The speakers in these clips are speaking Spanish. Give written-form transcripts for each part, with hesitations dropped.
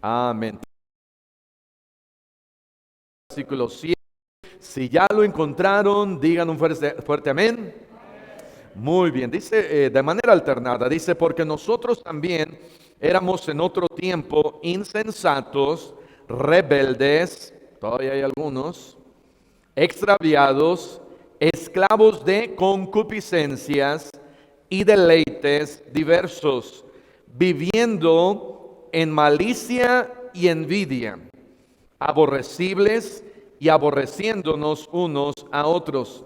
Amén. Versículo 7. Si ya lo encontraron, digan un fuerte amén. Muy bien, dice de manera alternada, dice, porque nosotros también éramos en otro tiempo insensatos, rebeldes, todavía hay algunos, extraviados, esclavos de concupiscencias y deleites diversos, viviendo en malicia y envidia, aborrecibles y aborreciéndonos unos a otros.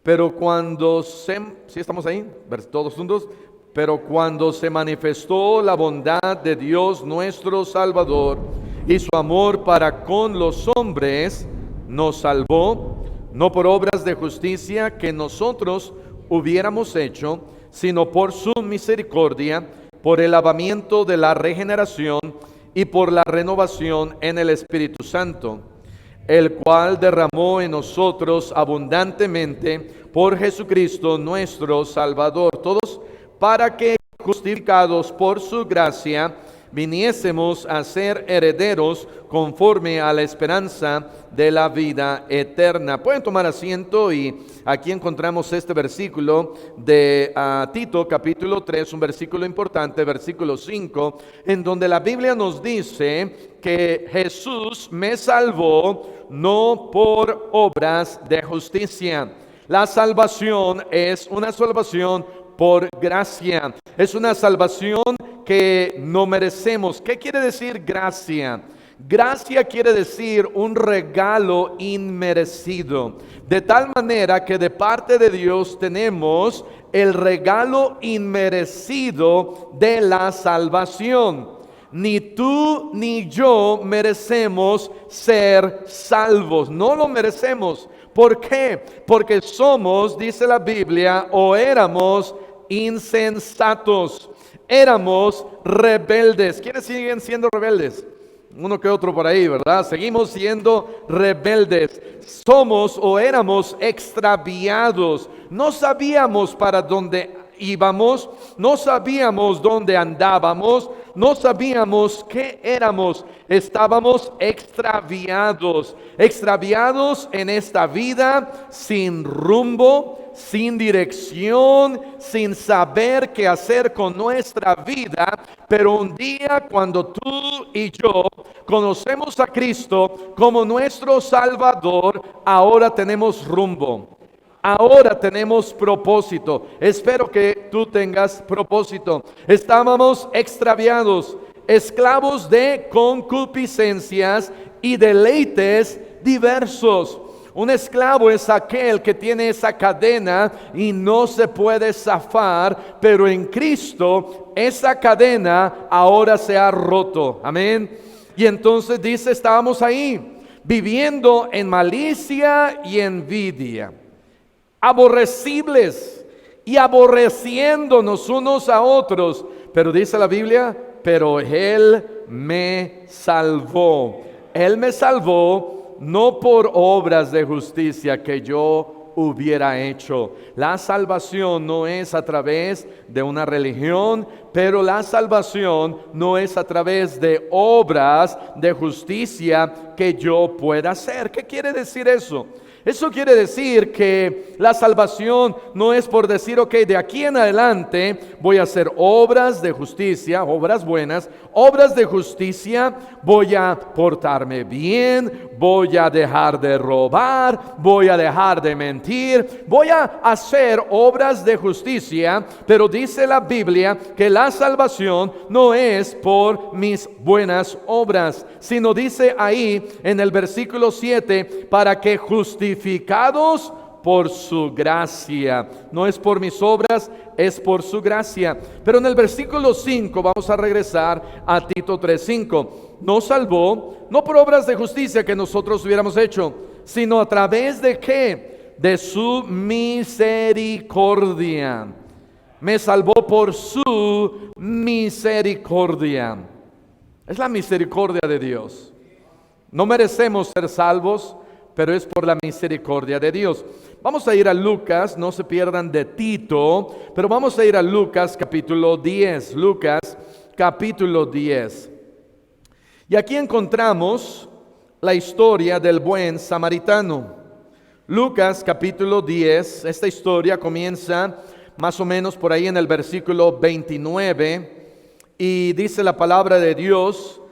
Pero cuando ¿sí estamos ahí? Todos juntos. Pero cuando se manifestó la bondad de Dios nuestro Salvador y su amor para con los hombres, nos salvó, no por obras de justicia que nosotros hubiéramos hecho, sino por su misericordia, por el lavamiento de la regeneración y por la renovación en el Espíritu Santo, el cual derramó en nosotros abundantemente por Jesucristo nuestro Salvador. Todos, para que justificados por su gracia, viniésemos a ser herederos conforme a la esperanza de la vida eterna. Pueden tomar asiento y aquí encontramos este versículo de Tito capítulo 3, un versículo importante, versículo 5, en donde la Biblia nos dice que Jesús me salvó no por obras de justicia. La salvación es una salvación por gracia. Es una salvación que no merecemos. ¿Qué quiere decir gracia? Gracia quiere decir un regalo inmerecido. De tal manera que de parte de Dios tenemos el regalo inmerecido de la salvación. Ni tú ni yo merecemos ser salvos. No lo merecemos. ¿Por qué? Porque somos, dice la Biblia, o éramos insensatos. Éramos rebeldes. ¿Quiénes siguen siendo rebeldes? Uno que otro por ahí, ¿verdad? Seguimos siendo rebeldes. Somos o éramos extraviados. No sabíamos para dónde íbamos, no sabíamos dónde andábamos, no sabíamos qué éramos. Estábamos extraviados, extraviados en esta vida, sin rumbo, sin dirección, sin saber qué hacer con nuestra vida. Pero un día, cuando tú y yo conocemos a Cristo como nuestro Salvador, ahora tenemos rumbo. Ahora tenemos propósito. Espero que tú tengas propósito. Estábamos extraviados, esclavos de concupiscencias y deleites diversos. Un esclavo es aquel que tiene esa cadena y no se puede zafar, pero en Cristo esa cadena ahora se ha roto. Amén. Y entonces dice, estábamos ahí, viviendo en malicia y envidia, aborrecibles y aborreciéndonos unos a otros. Pero dice la Biblia, pero Él me salvó. Él me salvó no por obras de justicia que yo hubiera hecho. La salvación no es a través de una religión, pero la salvación no es a través de obras de justicia que yo pueda hacer. ¿Qué quiere decir eso? Eso quiere decir que la salvación no es por decir, ok, de aquí en adelante voy a hacer obras de justicia, obras buenas, obras de justicia, voy a portarme bien, voy a dejar de robar, voy a dejar de mentir, voy a hacer obras de justicia. Pero dice la Biblia que la salvación no es por mis buenas obras, sino dice ahí en el versículo 7, para que justificados por su gracia. No es por mis obras, es por su gracia. Pero en el versículo 5 vamos a regresar a Tito 3:5. Nos salvó no por obras de justicia que nosotros hubiéramos hecho, sino a través de ¿qué? De su misericordia. Me salvó por su misericordia. Es la misericordia de Dios. No merecemos ser salvos, pero es por la misericordia de Dios. Vamos a ir a Lucas, no se pierdan de Tito, pero vamos a ir a Lucas capítulo 10. Lucas capítulo 10. Y aquí encontramos la historia del buen samaritano. Lucas capítulo 10, esta historia comienza más o menos por ahí en el versículo 29 y dice la palabra de Dios,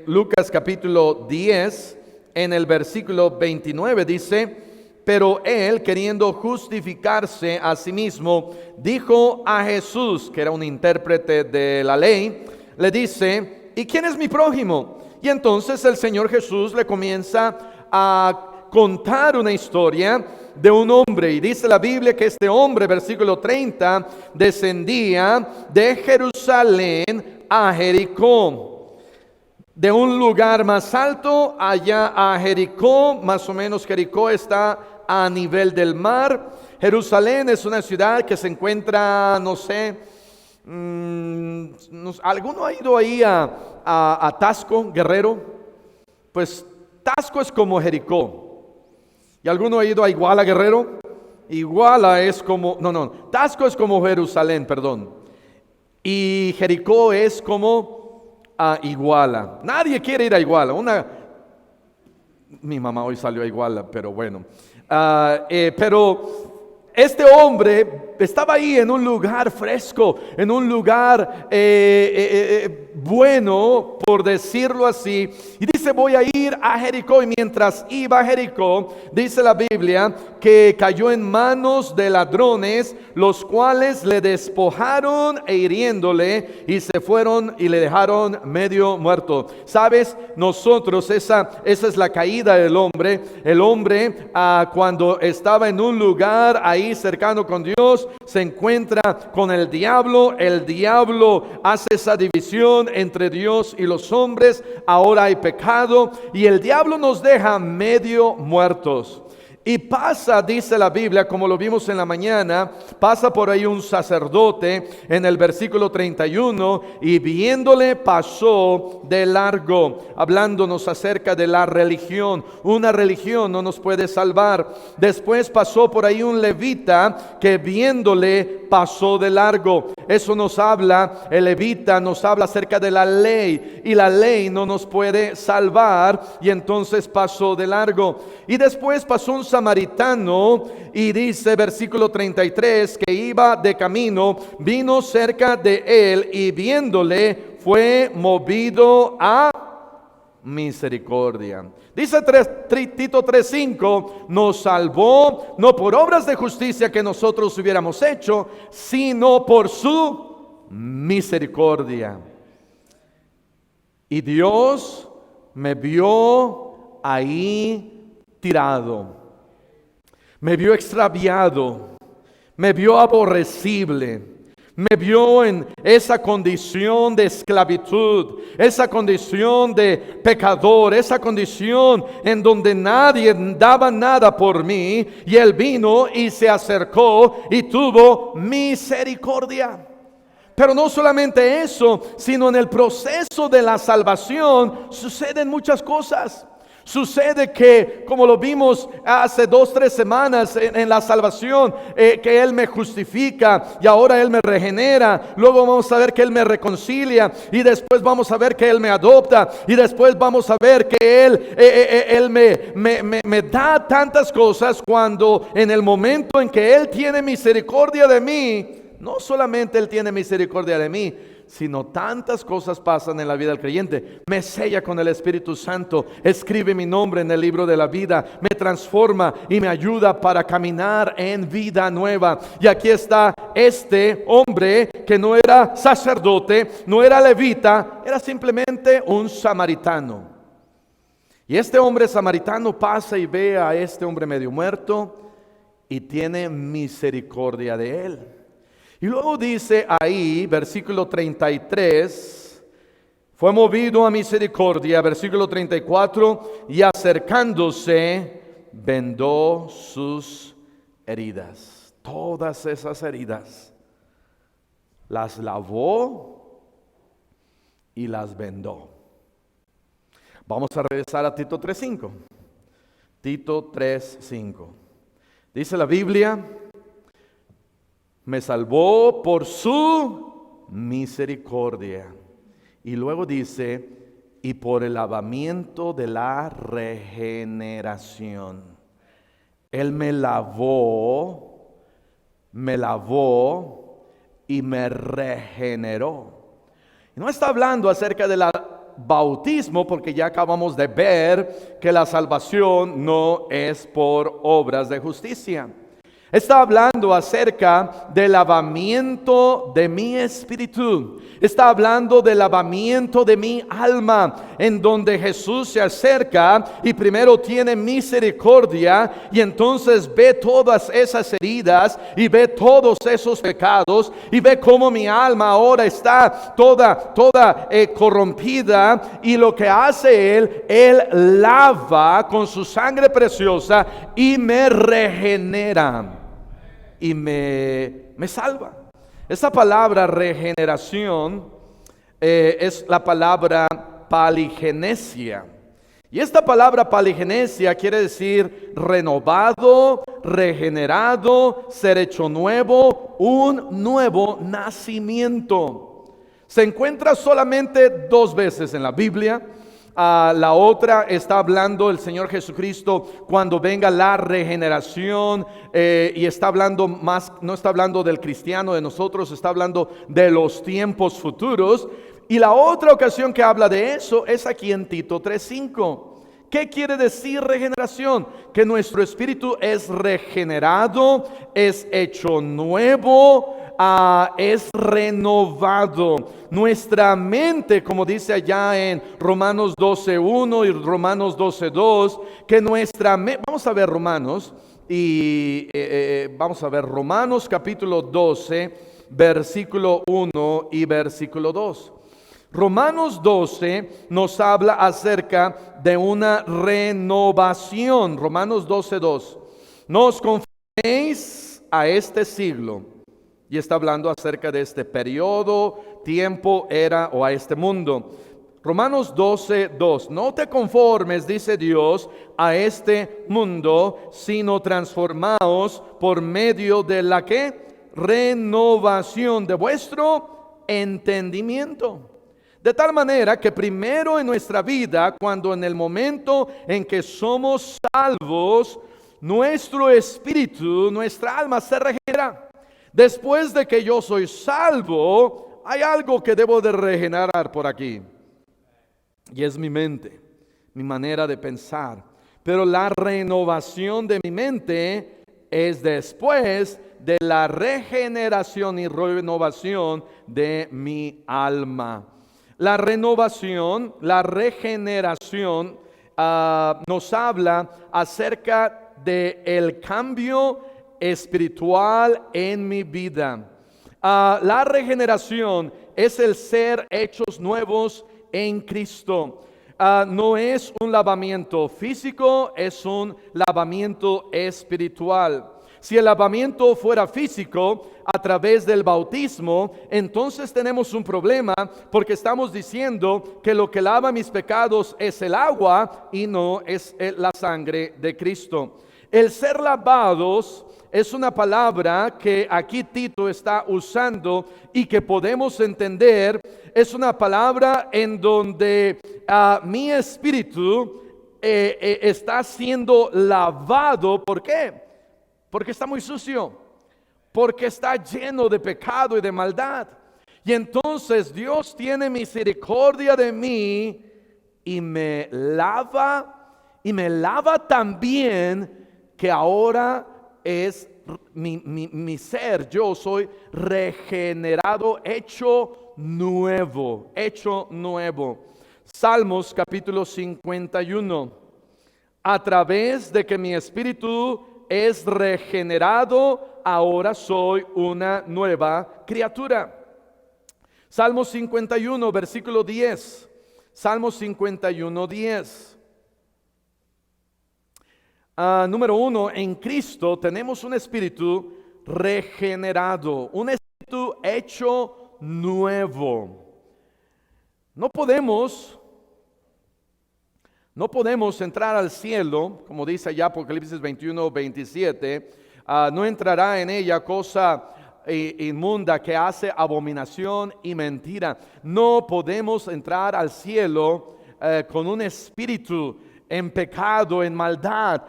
Lucas capítulo 10, en el versículo 29 dice: pero él, queriendo justificarse a sí mismo, dijo a Jesús, que era un intérprete de la ley, le dice: ¿y quién es mi prójimo? Y entonces el Señor Jesús le comienza a contar una historia de un hombre, y dice la Biblia que este hombre, versículo 30, descendía de Jerusalén a Jericó. De un lugar más alto allá a Jericó, más o menos Jericó está a nivel del mar. Jerusalén es una ciudad que se encuentra, no sé, ¿alguno ha ido ahí a Tasco, Guerrero? Pues Tasco es como Jericó. ¿Y alguno ha ido a Iguala, Guerrero? Iguala es como, Tasco es como Jerusalén, perdón. Y Jericó es como Iguala. Nadie quiere ir a Iguala. Mi mamá hoy salió a Iguala, pero bueno. Pero este hombre estaba ahí en un lugar fresco, en un lugar bueno, por decirlo así. Y dice: voy a ir a Jericó. Y mientras iba a Jericó, dice la Biblia que cayó en manos de ladrones, los cuales le despojaron e hiriéndole, y se fueron y le dejaron medio muerto. ¿Sabes? Nosotros, esa es la caída del hombre. El hombre, cuando estaba en un lugar ahí cercano con Dios, se encuentra con el diablo. El diablo hace esa división entre Dios y los hombres. Ahora hay pecado y el diablo nos deja medio muertos. Y pasa, dice la Biblia, como lo vimos en la mañana, pasa por ahí un sacerdote en el versículo 31, y viéndole pasó de largo, hablándonos acerca de la religión. Una religión no nos puede salvar. Después pasó por ahí un levita que viéndole pasó de largo. Eso nos habla, el levita nos habla acerca de la ley, y la ley no nos puede salvar, y entonces pasó de largo. Y después pasó un samaritano, y dice versículo 33 que iba de camino, vino cerca de él, y viéndole fue movido a misericordia. Dice Tito 3:5, nos salvó no por obras de justicia que nosotros hubiéramos hecho, sino por su misericordia. Y Dios me vio ahí tirado, me vio extraviado, me vio aborrecible, me vio en esa condición de esclavitud, esa condición de pecador, esa condición en donde nadie daba nada por mí, y Él vino y se acercó y tuvo misericordia. Pero no solamente eso, sino en el proceso de la salvación suceden muchas cosas. Sucede que, como lo vimos hace 2-3 semanas en la salvación, que Él me justifica y ahora Él me regenera. Luego vamos a ver que Él me reconcilia, y después vamos a ver que Él me adopta, y después vamos a ver que Él me da tantas cosas, cuando en el momento en que Él tiene misericordia de mí, no solamente Él tiene misericordia de mí, sino tantas cosas pasan en la vida del creyente. Me sella con el Espíritu Santo, escribe mi nombre en el libro de la vida, me transforma y me ayuda para caminar en vida nueva. Y aquí está este hombre que no era sacerdote, no era levita, era simplemente un samaritano. Y este hombre samaritano pasa y ve a este hombre medio muerto y tiene misericordia de él. Y luego dice ahí, versículo 33, fue movido a misericordia. Versículo 34, y acercándose, vendó sus heridas. Todas esas heridas las lavó y las vendó. Vamos a regresar a Tito 3:5. Tito 3:5. Dice la Biblia: me salvó por su misericordia. Y luego dice: y por el lavamiento de la regeneración. Él me lavó y me regeneró. No está hablando acerca del bautismo, porque ya acabamos de ver que la salvación no es por obras de justicia. Está hablando acerca del lavamiento de mi espíritu. Está hablando del lavamiento de mi alma, en donde Jesús se acerca y primero tiene misericordia y entonces ve todas esas heridas y ve todos esos pecados y ve cómo mi alma ahora está toda corrompida, y lo que hace Él lava con su sangre preciosa y me regenera. Y me salva. Esa palabra regeneración es la palabra paligenesia. Y esta palabra paligenesia quiere decir renovado, regenerado, ser hecho nuevo, un nuevo nacimiento. Se encuentra solamente 2 veces en la Biblia. La otra está hablando el Señor Jesucristo cuando venga la regeneración, y está hablando más, no está hablando del cristiano, de nosotros, está hablando de los tiempos futuros. Y la otra ocasión que habla de eso es aquí en Tito 3:5. ¿Qué quiere decir regeneración? Que nuestro espíritu es regenerado, es hecho nuevo, es renovado. Nuestra mente, como dice allá en Romanos 12:1 y Romanos 12:2, que nuestra mente, vamos a ver Romanos, y vamos a ver Romanos capítulo 12, versículo 1 y versículo 2. Romanos 12 nos habla acerca de una renovación. Romanos 12:2. No os conforméis a este siglo. Y está hablando acerca de este periodo, tiempo, era o a este mundo. Romanos 12:2. No te conformes, dice Dios, a este mundo, sino transformaos por medio de la que renovación de vuestro entendimiento. De tal manera que primero en nuestra vida, cuando en el momento en que somos salvos, nuestro espíritu, nuestra alma se regenera. Después de que yo soy salvo, hay algo que debo de regenerar por aquí. Y es mi mente, mi manera de pensar. Pero la renovación de mi mente es después de la regeneración y renovación de mi alma. La renovación, la regeneración nos habla acerca del cambio espiritual en mi vida. La regeneración es el ser hechos nuevos en Cristo. No es un lavamiento físico, es un lavamiento espiritual. Si el lavamiento fuera físico a través del bautismo, entonces tenemos un problema, porque estamos diciendo que lo que lava mis pecados es el agua y no es la sangre de Cristo. El ser lavados es una palabra que aquí Tito está usando y que podemos entender. Es una palabra en donde mi espíritu está siendo lavado. ¿Por qué? Porque está muy sucio, porque está lleno de pecado y de maldad. Y entonces Dios tiene misericordia de mí y me lava también, que ahora es mi ser. Yo soy regenerado, hecho nuevo, hecho nuevo. Salmos capítulo 51. A través de que mi espíritu es regenerado, ahora soy una nueva criatura. Salmo 51, versículo 10. Salmo 51, 10. Número 1, en Cristo tenemos un espíritu regenerado, un espíritu hecho nuevo. No podemos entrar al cielo, como dice allá Apocalipsis 21, 27. No entrará en ella cosa inmunda que hace abominación y mentira. No podemos entrar al cielo con un espíritu en pecado, en maldad,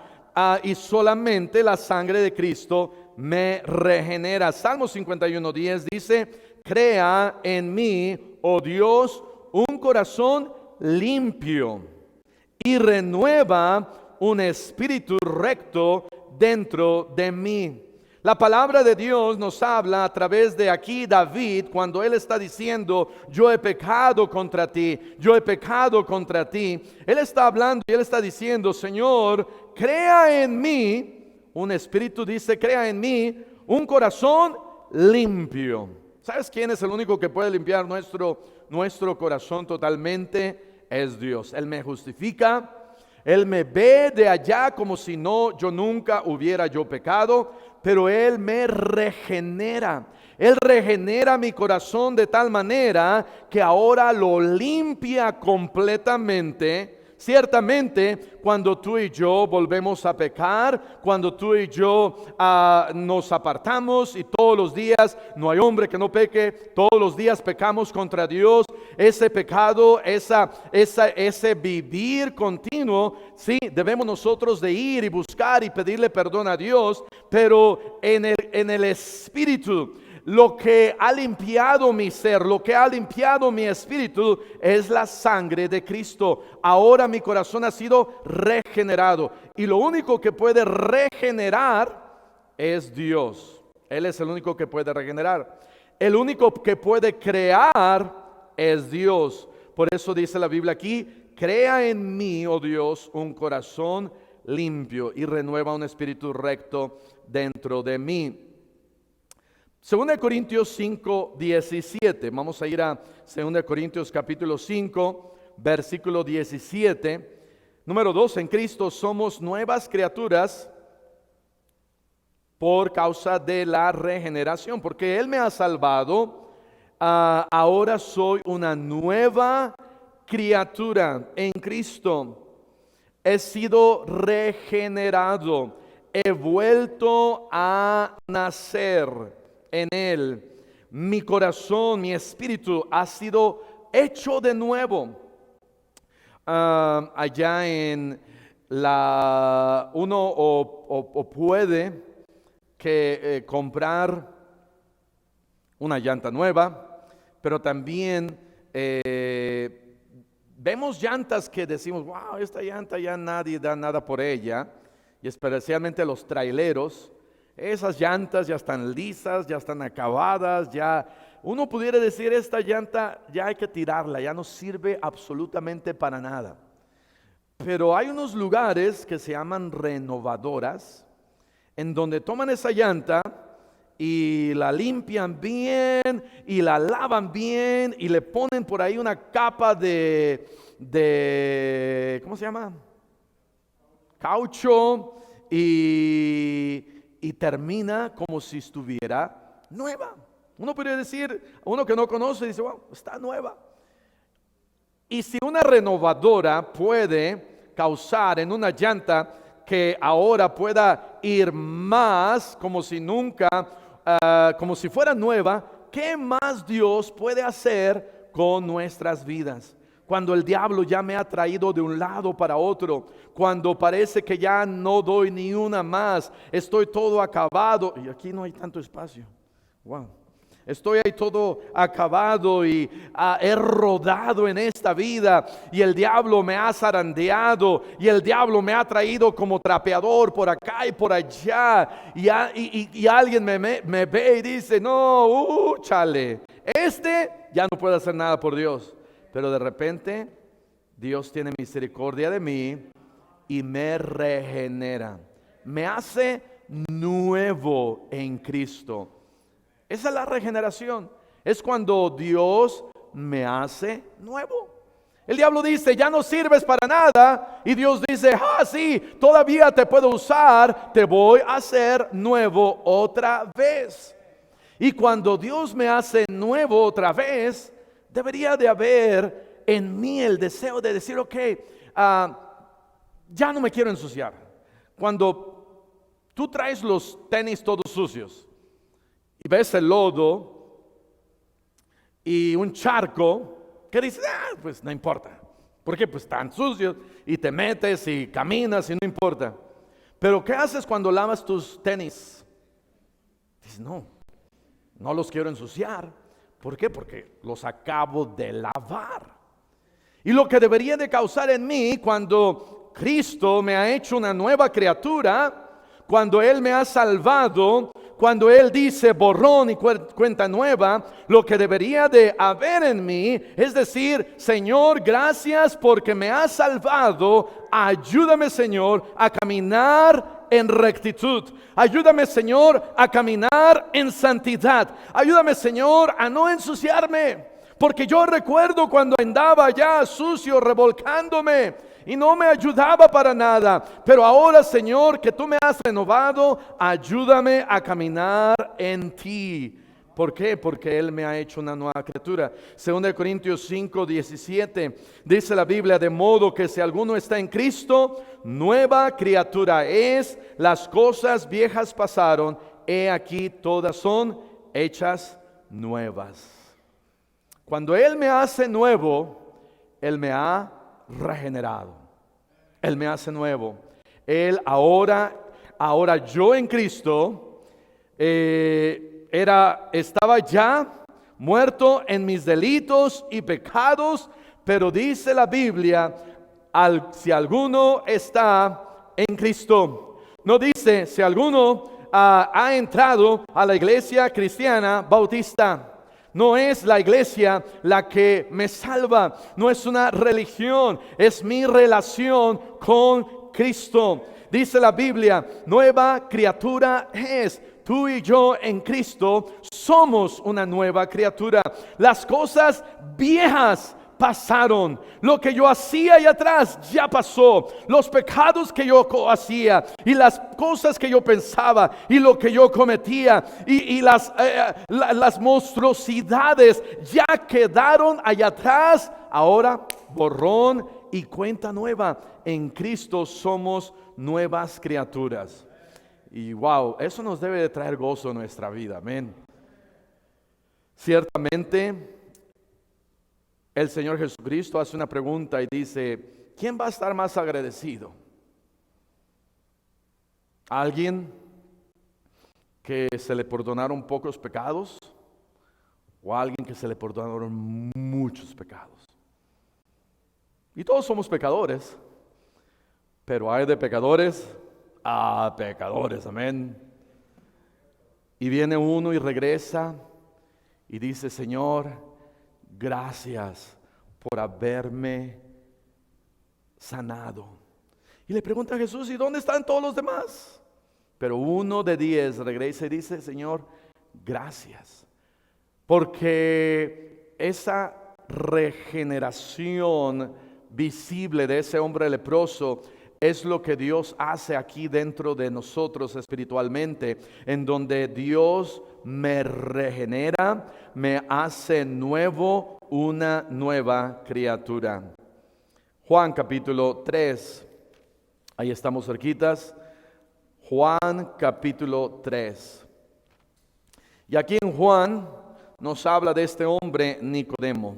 y solamente la sangre de Cristo me regenera. Salmo 51:10 dice: crea en mí, oh Dios, un corazón limpio y renueva un espíritu recto dentro de mí. La palabra de Dios nos habla a través de aquí David, cuando él está diciendo: yo he pecado contra ti, yo he pecado contra ti. Él está hablando y él está diciendo: Señor, crea en mí un espíritu, dice, crea en mí un corazón limpio. ¿Sabes quién es el único que puede limpiar nuestro corazón totalmente? Es Dios. Él me justifica. Él me ve de allá como si yo nunca hubiera pecado, pero Él me regenera. Él regenera mi corazón de tal manera que ahora lo limpia completamente. Ciertamente, cuando tú y yo volvemos a pecar, cuando tú y yo nos apartamos, y todos los días, no hay hombre que no peque, todos los días pecamos contra Dios, ese pecado, ese vivir continuo, sí, debemos nosotros de ir y buscar y pedirle perdón a Dios, pero en el Espíritu, lo que ha limpiado mi ser, lo que ha limpiado mi espíritu es la sangre de Cristo. Ahora mi corazón ha sido regenerado, y lo único que puede regenerar es Dios. Él es el único que puede regenerar. El único que puede crear es Dios. Por eso dice la Biblia aquí: crea en mí, oh Dios, un corazón limpio y renueva un espíritu recto dentro de mí. 2 Corintios 5:17. Vamos a ir a 2 Corintios capítulo 5, versículo 17. Número 2, en Cristo somos nuevas criaturas por causa de la regeneración, porque Él me ha salvado. Ahora soy una nueva criatura en Cristo. He sido regenerado, he vuelto a nacer en Él. Mi corazón, mi espíritu ha sido hecho de nuevo. Allá en uno puede comprar una llanta nueva, pero también vemos llantas que decimos: wow, esta llanta ya nadie da nada por ella, y especialmente los traileros. Esas llantas ya están lisas, ya están acabadas, ya uno pudiera decir: esta llanta ya hay que tirarla, ya no sirve absolutamente para nada. Pero hay unos lugares que se llaman renovadoras, en donde toman esa llanta y la limpian bien y la lavan bien y le ponen por ahí una capa de ¿cómo se llama? Caucho, y termina como si estuviera nueva. Uno podría decir, uno que no conoce, dice: wow, está nueva. Y si una renovadora puede causar en una llanta que ahora pueda ir más como si nunca, como si fuera nueva, ¿qué más Dios puede hacer con nuestras vidas? Cuando el diablo ya me ha traído de un lado para otro, cuando parece que ya no doy ni una más, estoy todo acabado, y aquí no hay tanto espacio. Wow. Estoy ahí todo acabado y he rodado en esta vida, y el diablo me ha zarandeado, y el diablo me ha traído como trapeador por acá y por allá, y alguien me ve y dice: no, chale, ya no puede hacer nada por Dios. Pero de repente Dios tiene misericordia de mí y me regenera, me hace nuevo en Cristo. Esa es la regeneración. Es cuando Dios me hace nuevo. El diablo dice: ya no sirves para nada. Y Dios dice: sí, todavía te puedo usar. Te voy a hacer nuevo otra vez. Y cuando Dios me hace nuevo otra vez, debería de haber en mí el deseo de decir: ok, ya no me quiero ensuciar. Cuando tú traes los tenis todos sucios y ves el lodo y un charco, ¿qué dices? Pues no importa, Porque pues están sucios y te metes y caminas y no importa. Pero ¿qué haces cuando lavas tus tenis? Dices, no los quiero ensuciar. ¿Por qué? Porque los acabo de lavar. Y lo que debería de causar en mí cuando Cristo me ha hecho una nueva criatura, cuando Él me ha salvado, cuando Él dice borrón y cuenta nueva, lo que debería de haber en mí es decir, Señor, gracias porque me has salvado, ayúdame, Señor, a caminar en rectitud, ayúdame, Señor, a caminar en santidad, ayúdame, Señor, a no ensuciarme, porque yo recuerdo cuando andaba ya sucio, revolcándome, y no me ayudaba para nada. Pero ahora, Señor, que tú me has renovado, ayúdame a caminar en ti. ¿Por qué? Porque Él me ha hecho una nueva criatura. 2 Corintios 5:17 dice la Biblia, de modo que si alguno está en Cristo, nueva criatura es, las cosas viejas pasaron, he aquí todas son hechas nuevas. Cuando Él me hace nuevo, Él me ha regenerado. Él me hace nuevo. Él ahora yo en Cristo estaba ya muerto en mis delitos y pecados, pero dice la Biblia, si alguno está en Cristo, no dice si alguno ha entrado a la iglesia cristiana bautista. No es la iglesia la que me salva, no es una religión, es mi relación con Cristo. Dice la Biblia, nueva criatura es. Tú y yo en Cristo somos una nueva criatura. Las cosas viejas pasaron. Lo que yo hacía allá atrás ya pasó. Los pecados que yo hacía y las cosas que yo pensaba y lo que yo cometía y las monstruosidades ya quedaron allá atrás. Ahora borrón y cuenta nueva. En Cristo somos nuevas criaturas. Y wow, eso nos debe de traer gozo en nuestra vida. Amén. Ciertamente el Señor Jesucristo hace una pregunta y dice, ¿quién va a estar más agradecido? ¿Alguien que se le perdonaron pocos pecados? ¿O alguien que se le perdonaron muchos pecados? Y todos somos pecadores, pero hay de pecadores a pecadores, amén. Y viene uno y regresa y dice, Señor, gracias por haberme sanado. Y le pregunta a Jesús, ¿y dónde están todos los demás? Pero 1 de 10 regresa y dice, Señor, gracias. Porque esa regeneración visible de ese hombre leproso es lo que Dios hace aquí dentro de nosotros espiritualmente, en donde Dios me regenera, me hace nuevo, una nueva criatura. Juan capítulo 3, ahí estamos cerquitas. Juan capítulo 3. Y aquí en Juan nos habla de este hombre Nicodemo.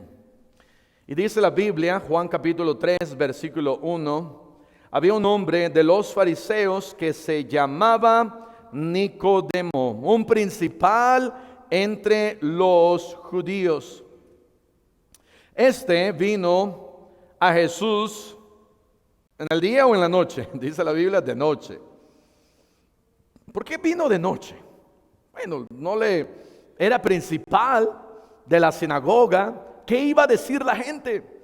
Y dice la Biblia, Juan capítulo 3, versículo 1, había un hombre de los fariseos que se llamaba Nicodemo, un principal entre los judíos. Este vino a Jesús en el día o en la noche, dice la Biblia, de noche. ¿Por qué vino de noche? Bueno, era principal de la sinagoga. ¿Qué iba a decir la gente?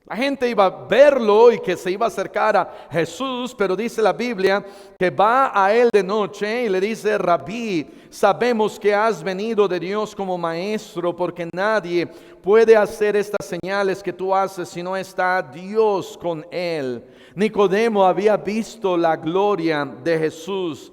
La gente iba a verlo y que se iba a acercar a Jesús, pero dice la Biblia que va a él de noche y le dice, Rabí, sabemos que has venido de Dios como maestro, porque nadie puede hacer estas señales que tú haces si no está Dios con él. Nicodemo había visto la gloria de Jesús.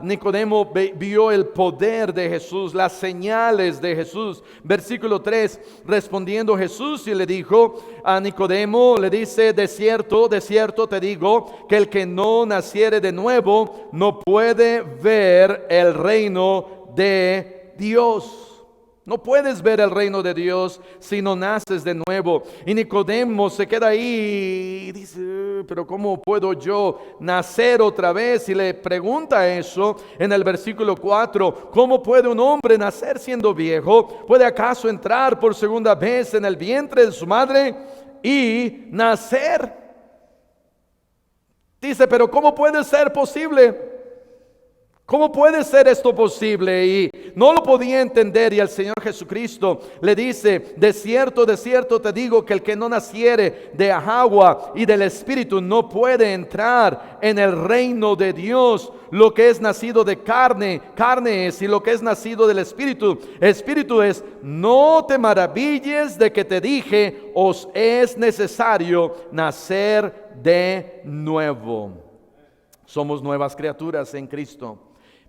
Nicodemo vio el poder de Jesús, las señales de Jesús. Versículo 3, respondiendo Jesús y le dijo a Nicodemo, le dice, de cierto te digo, que el que no naciere de nuevo no puede ver el reino de Dios. No puedes ver el reino de Dios si no naces de nuevo. Y Nicodemo se queda ahí y dice, pero ¿cómo puedo yo nacer otra vez? Y le pregunta eso en el versículo 4. ¿Cómo puede un hombre nacer siendo viejo? ¿Puede acaso entrar por segunda vez en el vientre de su madre y nacer? Dice, pero ¿cómo puede ser posible? ¿Cómo puede ser esto posible? Y no lo podía entender, y el Señor Jesucristo le dice, de cierto te digo que el que no naciere de agua y del Espíritu no puede entrar en el reino de Dios. Lo que es nacido de carne, carne es, y lo que es nacido del Espíritu, Espíritu es. No te maravilles de que te dije, os es necesario nacer de nuevo. Somos nuevas criaturas en Cristo,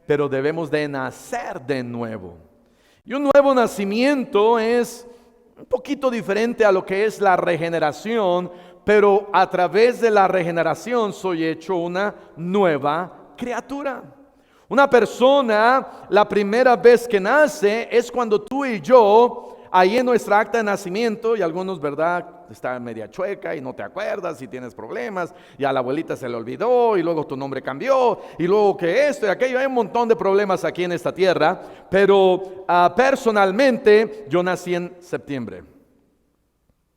pero debemos de nacer de nuevo. Y un nuevo nacimiento es un poquito diferente a lo que es la regeneración, pero a través de la regeneración soy hecho una nueva criatura. Una persona, la primera vez que nace es cuando tú y yo, ahí en nuestra acta de nacimiento, y algunos, ¿verdad?, está media chueca y no te acuerdas y tienes problemas, y a la abuelita se le olvidó, y luego tu nombre cambió, y luego que esto y aquello. Hay un montón de problemas aquí en esta tierra, pero personalmente yo nací en septiembre,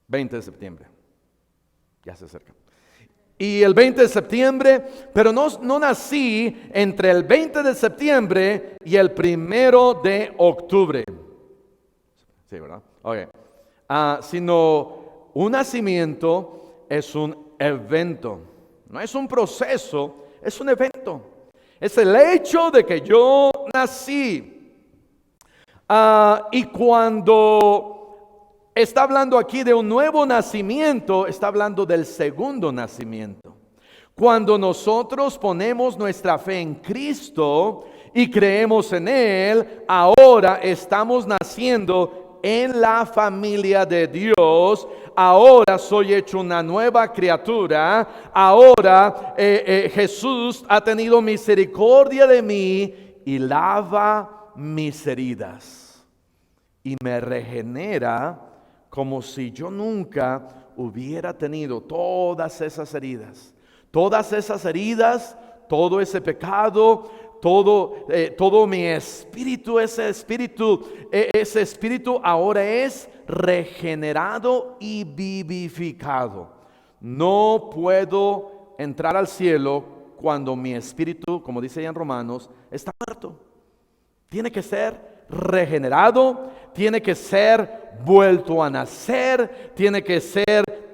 20 de septiembre, ya se acerca. Y el 20 de septiembre, pero no nací entre el 20 de septiembre y el 1 de octubre. Sí, ¿verdad? Ok. Sino un nacimiento es un evento. No es un proceso, es un evento. Es el hecho de que yo nací. Y cuando está hablando aquí de un nuevo nacimiento, está hablando del segundo nacimiento. Cuando nosotros ponemos nuestra fe en Cristo y creemos en Él, ahora estamos naciendo en la familia de Dios. Ahora soy hecho una nueva criatura. Ahora Jesús ha tenido misericordia de mí y lava mis heridas y me regenera como si yo nunca hubiera tenido todas esas heridas. Todas esas heridas, todo ese pecado, todo mi espíritu, ese espíritu ahora es regenerado y vivificado. No puedo entrar al cielo cuando mi espíritu, como dice ahí en Romanos, está muerto. Tiene que ser regenerado, tiene que ser vuelto a nacer, tiene que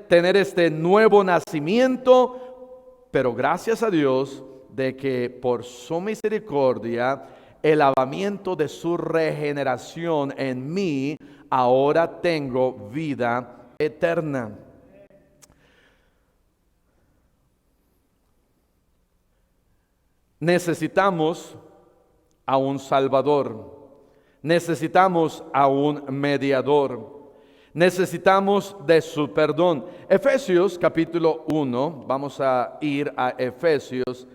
tener este nuevo nacimiento. Pero gracias a Dios de que por su misericordia, el lavamiento de su regeneración en mí, ahora tengo vida eterna. Necesitamos a un Salvador, necesitamos a un mediador. Necesitamos de su perdón. Efesios capítulo 1, vamos a ir a Efesios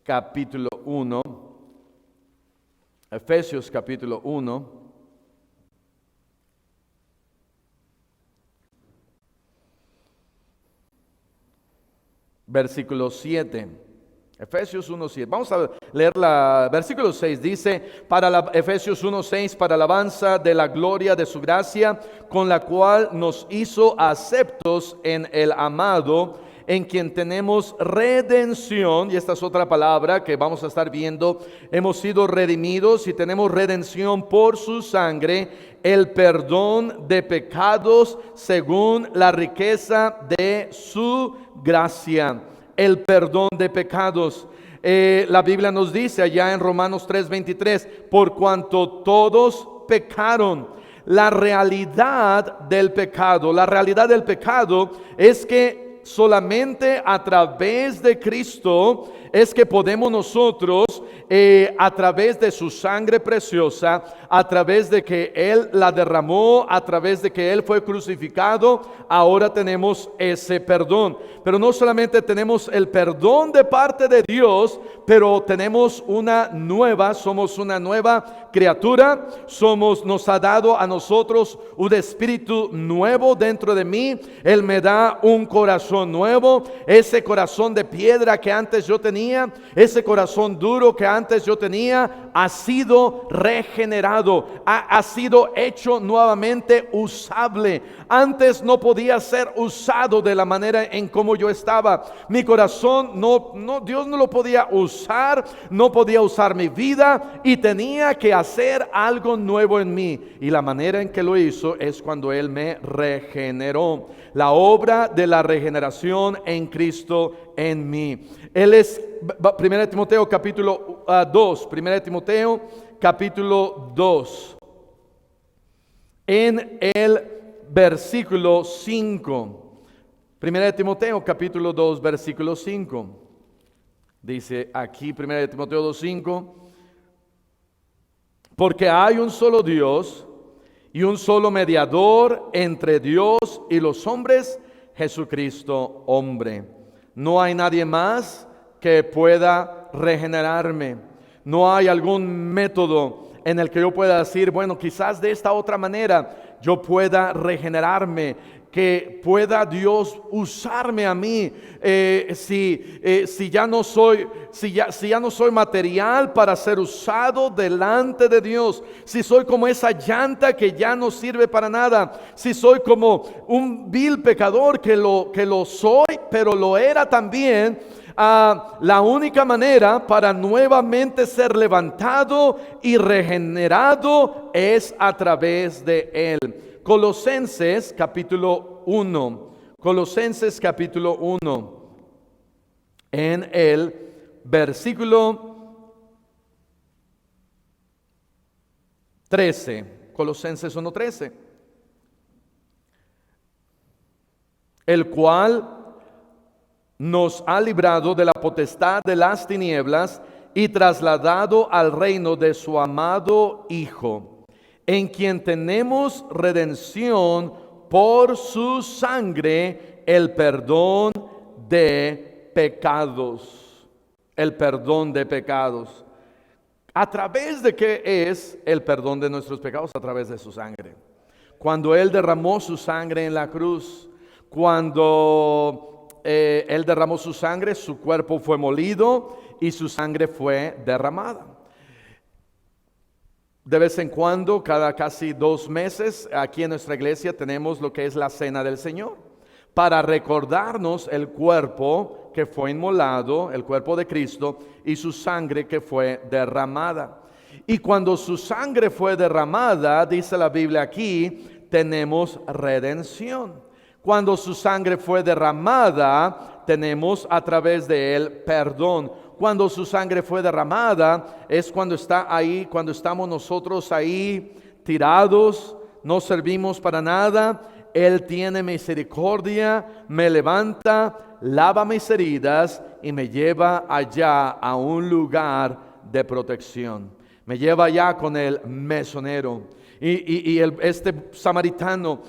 capítulo 1. Efesios capítulo 1. Versículo 7. Efesios 1:7. Vamos a leer versículo 6. Dice, Efesios 1:6, para alabanza de la gloria de su gracia, con la cual nos hizo aceptos en el amado, en quien tenemos redención. Y esta es otra palabra que vamos a estar viendo. Hemos sido redimidos y tenemos redención por su sangre, el perdón de pecados según la riqueza de su gracia. El perdón de pecados. La Biblia nos dice allá en Romanos 3:23, por cuanto todos pecaron. La realidad del pecado es que solamente a través de Cristo es que podemos nosotros a través de su sangre preciosa, a través de que Él la derramó, a través de que Él fue crucificado, ahora tenemos ese perdón. Pero no solamente tenemos el perdón de parte de Dios, pero tenemos somos una nueva criatura, nos ha dado a nosotros un espíritu nuevo dentro de mí. Él me da un corazón nuevo, ese corazón de piedra que antes yo tenía, ese corazón duro que antes yo tenía, ha sido regenerado, ha sido hecho nuevamente usable. Antes no podía ser usado de la manera en como yo estaba. Mi corazón Dios no lo podía usar, no podía usar mi vida y tenía que hacer algo nuevo en mí. Y la manera en que lo hizo es cuando Él me regeneró. La obra de la regeneración en Cristo en mí. Él es 1 Timoteo capítulo 2. 1 Timoteo capítulo 2. En el versículo 5. 1 Timoteo capítulo 2 versículo 5. Dice aquí 1 Timoteo 2:5. Porque hay un solo Dios y un solo mediador entre Dios y los hombres, Jesucristo hombre. No hay nadie más que pueda regenerarme. No hay algún método en el que yo pueda decir, bueno, quizás de esta otra manera yo pueda regenerarme, que pueda Dios usarme a mí, si ya no soy material para ser usado delante de Dios, si soy como esa llanta que ya no sirve para nada, si soy como un vil pecador que lo soy, pero lo era también. La única manera para nuevamente ser levantado y regenerado es a través de Él. Colosenses capítulo 1. Colosenses capítulo 1. En el versículo 13. Colosenses 1:13. El cual nos ha librado de la potestad de las tinieblas y trasladado al reino de su amado Hijo, en quien tenemos redención por su sangre, el perdón de pecados. El perdón de pecados. ¿A través de qué es el perdón de nuestros pecados? A través de su sangre. Cuando Él derramó su sangre en la cruz, cuando Él derramó su sangre, su cuerpo fue molido y su sangre fue derramada. De vez en cuando, cada casi 2 meses, aquí en nuestra iglesia tenemos lo que es la Cena del Señor, para recordarnos el cuerpo que fue inmolado, el cuerpo de Cristo, y su sangre que fue derramada. Y cuando su sangre fue derramada, dice la Biblia aquí, tenemos redención. Cuando su sangre fue derramada, tenemos a través de Él perdón. Cuando su sangre fue derramada, es cuando estamos nosotros ahí tirados, no servimos para nada. Él tiene misericordia, me levanta, lava mis heridas y me lleva allá a un lugar de protección. Me lleva allá con el mesonero. Este samaritano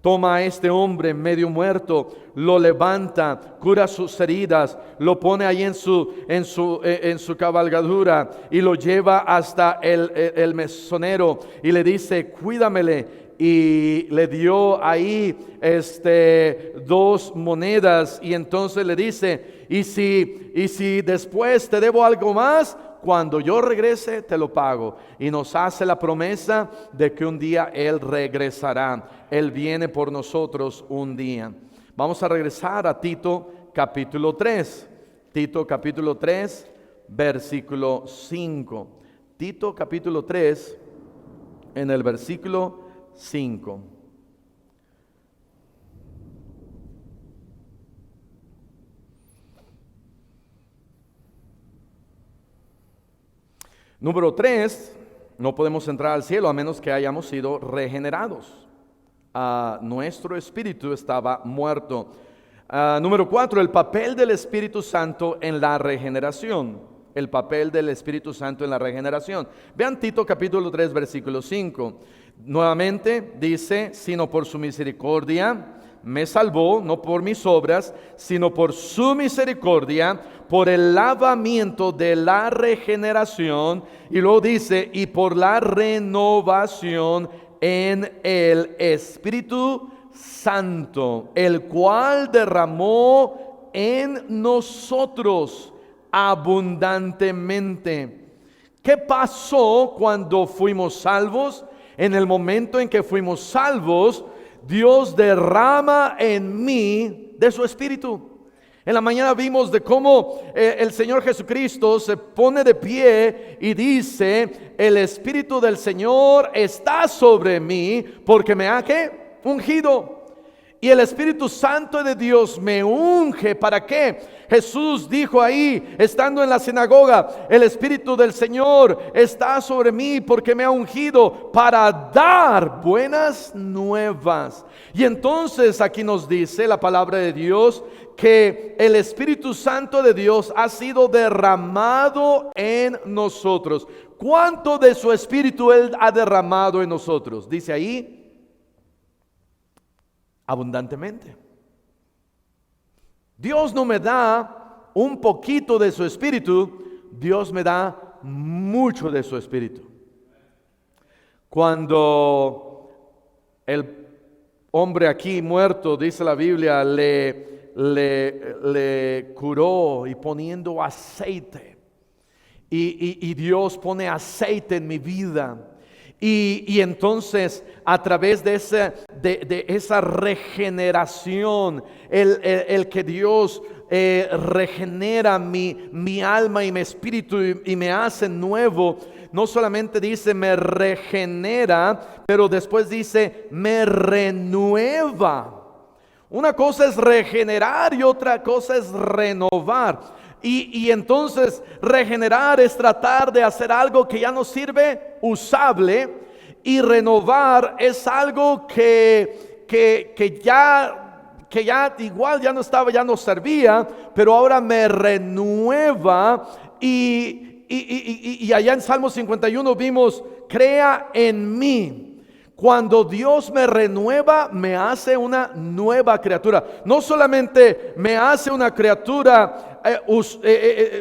toma a este hombre medio muerto, lo levanta, cura sus heridas, lo pone ahí en su cabalgadura y lo lleva hasta el mesonero y le dice, cuídamele. Y le dio ahí 2 monedas y entonces le dice, y si después te debo algo más, cuando yo regrese te lo pago. Y nos hace la promesa de que un día Él regresará. Él viene por nosotros un día. Vamos a regresar a Tito capítulo 3. Tito capítulo 3, versículo 5. Tito capítulo 3, en el versículo 5. Número 3, no podemos entrar al cielo a menos que hayamos sido regenerados. Nuestro espíritu estaba muerto. Número 4, el papel del Espíritu Santo en la regeneración. el papel del Espíritu Santo en la regeneración. Vean Tito capítulo 3, versículo 5. Nuevamente dice, sino por su misericordia me salvó, no por mis obras, sino por su misericordia, por el lavamiento de la regeneración. Y luego dice, y por la renovación en el Espíritu Santo, el cual derramó en nosotros abundantemente. ¿Qué pasó cuando fuimos salvos? En el momento en que fuimos salvos, Dios derrama en mí de su Espíritu. En la mañana vimos de cómo el Señor Jesucristo se pone de pie y dice, el Espíritu del Señor está sobre mí porque me ha ¿qué? Ungido. Y el Espíritu Santo de Dios me unge. ¿Para qué? Jesús dijo ahí, estando en la sinagoga, el Espíritu del Señor está sobre mí porque me ha ungido para dar buenas nuevas. Y entonces aquí nos dice la palabra de Dios que el Espíritu Santo de Dios ha sido derramado en nosotros. ¿Cuánto de su Espíritu Él ha derramado en nosotros? Dice ahí, abundantemente. Dios no me da un poquito de su Espíritu, Dios me da mucho de su Espíritu. Cuando el hombre aquí muerto, dice la Biblia, le curó y poniendo aceite, y Dios pone aceite en mi vida. Y entonces a través de esa regeneración, el que Dios regenera mi alma y mi espíritu y me hace nuevo, no solamente dice me regenera, pero después dice me renueva. Una cosa es regenerar y otra cosa es renovar. Y entonces regenerar es tratar de hacer algo que ya no sirve, usable, y renovar es algo que ya igual ya no estaba, ya no servía, pero ahora me renueva. Y allá en Salmo 51 vimos, crea en mí. Cuando Dios me renueva, me hace una nueva criatura. No solamente me hace una criatura,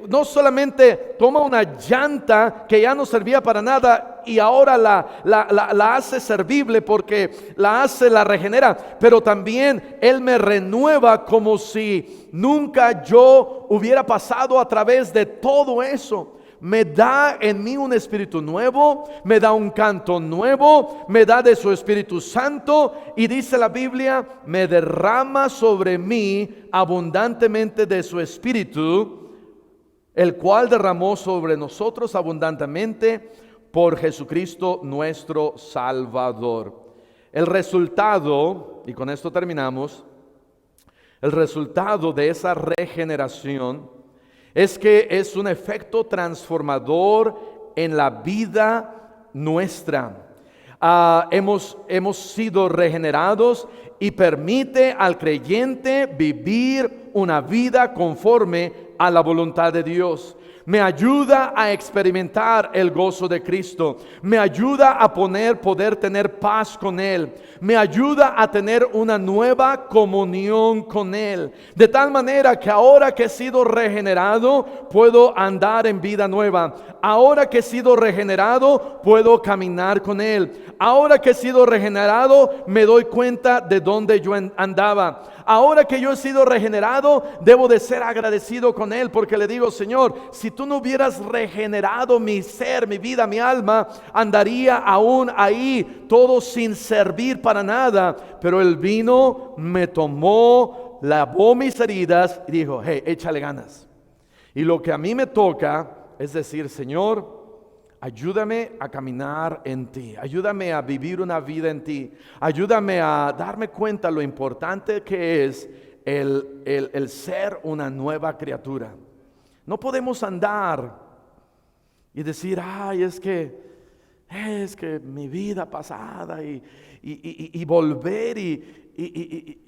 no solamente toma una llanta que ya no servía para nada y ahora la hace servible porque la regenera, pero también Él me renueva como si nunca yo hubiera pasado a través de todo eso. Me da en mí un espíritu nuevo, me da un canto nuevo, me da de su Espíritu Santo, y dice la Biblia, me derrama sobre mí abundantemente de su Espíritu, el cual derramó sobre nosotros abundantemente por Jesucristo nuestro Salvador. El resultado, y con esto terminamos, el resultado de esa regeneración es que es un efecto transformador en la vida nuestra. Hemos sido regenerados y permite al creyente vivir una vida conforme a la voluntad de Dios. Me ayuda a experimentar el gozo de Cristo. Me ayuda a poder tener paz con Él. Me ayuda a tener una nueva comunión con Él. De tal manera que ahora que he sido regenerado, puedo andar en vida nueva. Ahora que he sido regenerado, puedo caminar con Él. Ahora que he sido regenerado, me doy cuenta de dónde yo andaba. Ahora que yo he sido regenerado, debo de ser agradecido con Él, porque le digo, Señor, si tú no hubieras regenerado mi ser, mi vida, mi alma, andaría aún ahí, todo sin servir para nada. Pero Él vino, me tomó, lavó mis heridas y dijo, hey, échale ganas. Y lo que a mí me toca es decir, Señor, ayúdame a caminar en ti, ayúdame a vivir una vida en ti, ayúdame a darme cuenta lo importante que es el ser una nueva criatura. No podemos andar y decir, ay, es que mi vida pasada y volver y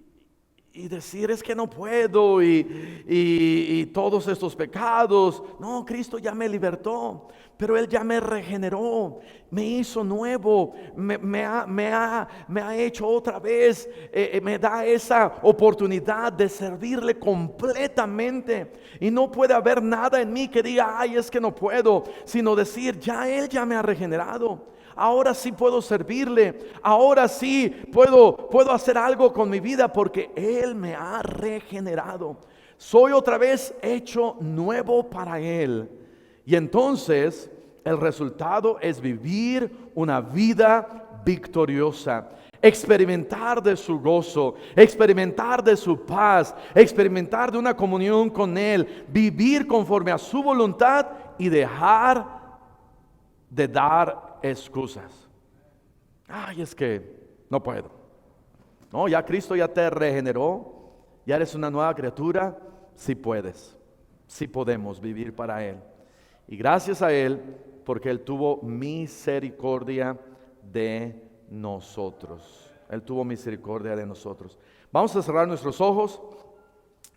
y decir es que no puedo y todos estos pecados. No, Cristo ya me libertó, pero Él ya me regeneró, me hizo nuevo, me ha hecho otra vez, me da esa oportunidad de servirle completamente. Y no puede haber nada en mí que diga, ay, es que no puedo, sino decir, ya Él ya me ha regenerado. Ahora sí puedo servirle, ahora sí puedo hacer algo con mi vida porque Él me ha regenerado. Soy otra vez hecho nuevo para Él. Y entonces el resultado es vivir una vida victoriosa, experimentar de su gozo, experimentar de su paz, experimentar de una comunión con Él, vivir conforme a su voluntad y dejar de dar excusas. Ay, es que no puedo. No, ya Cristo ya te regeneró, ya eres una nueva criatura. Sí puedes, sí podemos vivir para Él. Y gracias a Él, porque Él tuvo misericordia de nosotros. Él tuvo misericordia de nosotros. Vamos a cerrar nuestros ojos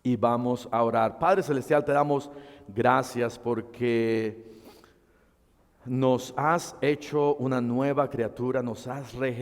y vamos a orar. Padre Celestial, te damos gracias porque nos has hecho una nueva criatura, nos has regenerado.